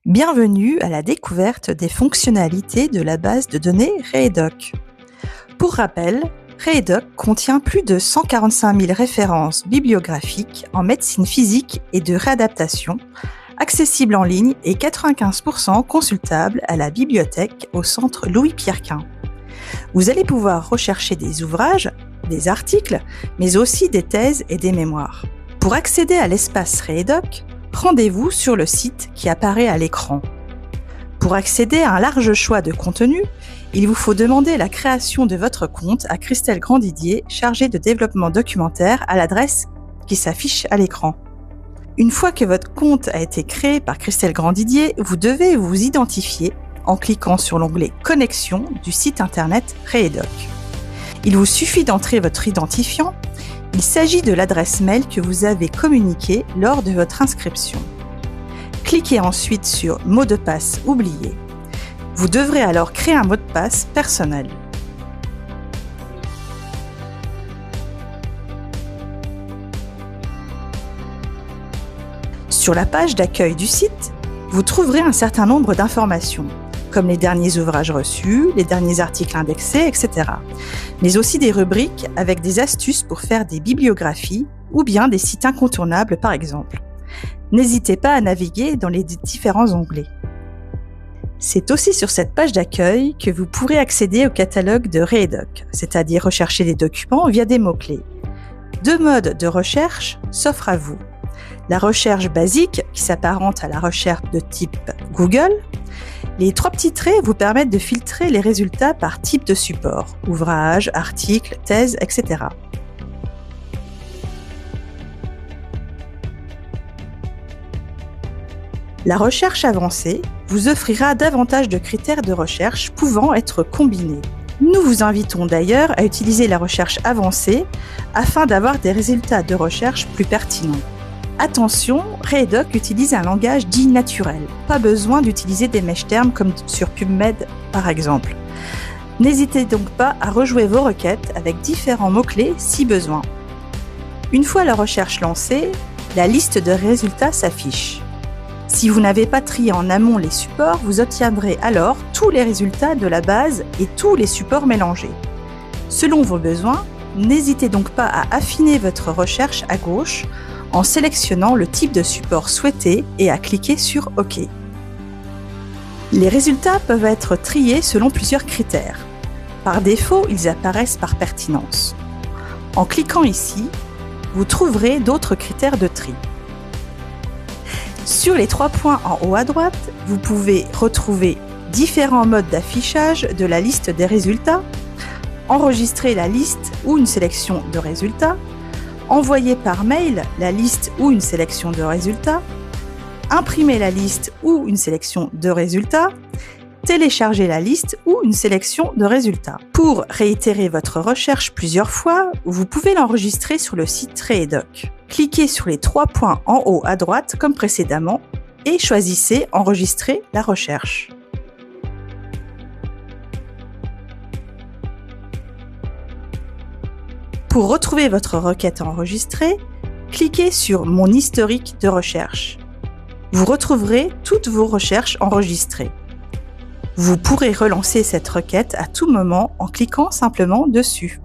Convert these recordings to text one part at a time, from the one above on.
Bienvenue à la découverte des fonctionnalités de la base de données Redoc. Pour rappel, Redoc contient plus de 145 000 références bibliographiques en médecine physique et de réadaptation, accessibles en ligne et 95% consultables à la bibliothèque au centre Louis-Pierre Quint. Vous allez pouvoir rechercher des ouvrages, des articles, mais aussi des thèses et des mémoires. Pour accéder à l'espace Redoc, rendez-vous sur le site qui apparaît à l'écran. Pour accéder à un large choix de contenus, il vous faut demander la création de votre compte à Christelle Grandidier, chargée de développement documentaire, à l'adresse qui s'affiche à l'écran. Une fois que votre compte a été créé par Christelle Grandidier, vous devez vous identifier en cliquant sur l'onglet « Connexion » du site internet Redoc. Il vous suffit d'entrer votre identifiant. Il s'agit de l'adresse mail que vous avez communiquée lors de votre inscription. Cliquez ensuite sur « Mot de passe oublié ». Vous devrez alors créer un mot de passe personnel. Sur la page d'accueil du site, vous trouverez un certain nombre d'informations, comme les derniers ouvrages reçus, les derniers articles indexés, etc. Mais aussi des rubriques avec des astuces pour faire des bibliographies ou bien des sites incontournables par exemple. N'hésitez pas à naviguer dans les différents onglets. C'est aussi sur cette page d'accueil que vous pourrez accéder au catalogue de Redoc, c'est-à-dire rechercher les documents via des mots-clés. Deux modes de recherche s'offrent à vous. La recherche basique, qui s'apparente à la recherche de type Google. Les trois petits traits vous permettent de filtrer les résultats par type de support, ouvrage, article, thèse, etc. La recherche avancée vous offrira davantage de critères de recherche pouvant être combinés. Nous vous invitons d'ailleurs à utiliser la recherche avancée afin d'avoir des résultats de recherche plus pertinents. Attention, Redoc utilise un langage dit naturel. Pas besoin d'utiliser des mèches-termes comme sur PubMed par exemple. N'hésitez donc pas à rejouer vos requêtes avec différents mots-clés si besoin. Une fois la recherche lancée, la liste de résultats s'affiche. Si vous n'avez pas trié en amont les supports, vous obtiendrez alors tous les résultats de la base et tous les supports mélangés. Selon vos besoins, n'hésitez donc pas à affiner votre recherche à gauche en sélectionnant le type de support souhaité et à cliquer sur OK. Les résultats peuvent être triés selon plusieurs critères. Par défaut, ils apparaissent par pertinence. En cliquant ici, vous trouverez d'autres critères de tri. Sur les trois points en haut à droite, vous pouvez retrouver différents modes d'affichage de la liste des résultats, enregistrer la liste ou une sélection de résultats, envoyer par mail la liste ou une sélection de résultats, imprimer la liste ou une sélection de résultats, télécharger la liste ou une sélection de résultats. Pour réitérer votre recherche plusieurs fois, vous pouvez l'enregistrer sur le site Redoc. Cliquez sur les trois points en haut à droite comme précédemment et choisissez « Enregistrer la recherche ». Pour retrouver votre requête enregistrée, cliquez sur « Mon historique de recherche ». Vous retrouverez toutes vos recherches enregistrées. Vous pourrez relancer cette requête à tout moment en cliquant simplement dessus.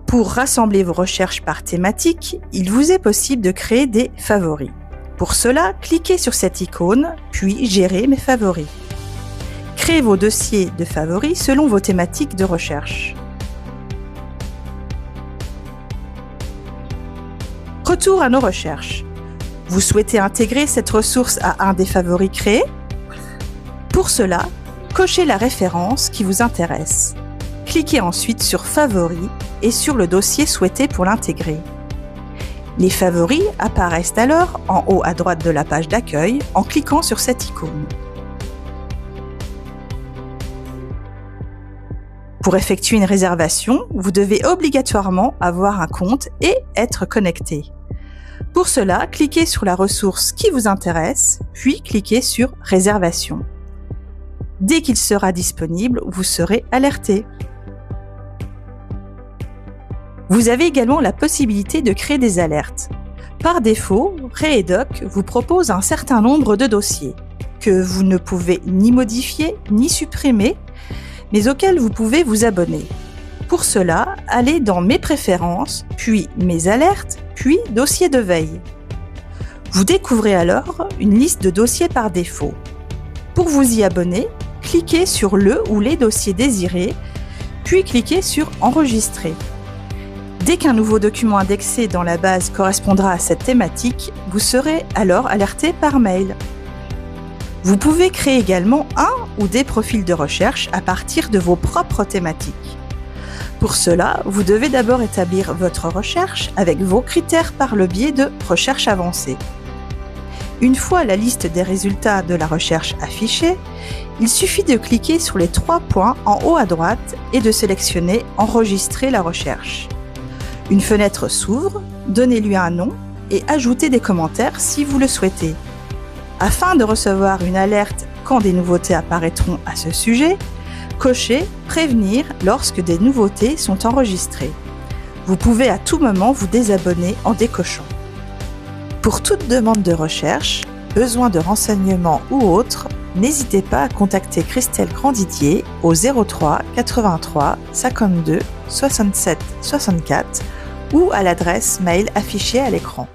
Pour rassembler vos recherches par thématique, il vous est possible de créer des favoris. Pour cela, cliquez sur cette icône, puis « Gérer mes favoris ». Créez vos dossiers de favoris selon vos thématiques de recherche. Retour à nos recherches. Vous souhaitez intégrer cette ressource à un des favoris créés? Pour cela, cochez la référence qui vous intéresse. Cliquez ensuite sur Favoris et sur le dossier souhaité pour l'intégrer. Les favoris apparaissent alors en haut à droite de la page d'accueil en cliquant sur cette icône. Pour effectuer une réservation, vous devez obligatoirement avoir un compte et être connecté. Pour cela, cliquez sur la ressource qui vous intéresse, puis cliquez sur « Réservation ». Dès qu'il sera disponible, vous serez alerté. Vous avez également la possibilité de créer des alertes. Par défaut, Reedoc vous propose un certain nombre de dossiers que vous ne pouvez ni modifier ni supprimer, mais auxquels vous pouvez vous abonner. Pour cela, allez dans Mes préférences, puis Mes alertes, puis Dossiers de veille. Vous découvrez alors une liste de dossiers par défaut. Pour vous y abonner, cliquez sur le ou les dossiers désirés, puis cliquez sur Enregistrer. Dès qu'un nouveau document indexé dans la base correspondra à cette thématique, vous serez alors alerté par mail. Vous pouvez créer également un ou des profils de recherche à partir de vos propres thématiques. Pour cela, vous devez d'abord établir votre recherche avec vos critères par le biais de Recherche avancée. Une fois la liste des résultats de la recherche affichée, il suffit de cliquer sur les 3 points en haut à droite et de sélectionner Enregistrer la recherche. Une fenêtre s'ouvre, donnez-lui un nom et ajoutez des commentaires si vous le souhaitez. Afin de recevoir une alerte quand des nouveautés apparaîtront à ce sujet, cochez « Prévenir » lorsque des nouveautés sont enregistrées. Vous pouvez à tout moment vous désabonner en décochant. Pour toute demande de recherche, besoin de renseignements ou autre, n'hésitez pas à contacter Christelle Grandidier au 03 83 52 67 64 ou à l'adresse mail affichée à l'écran.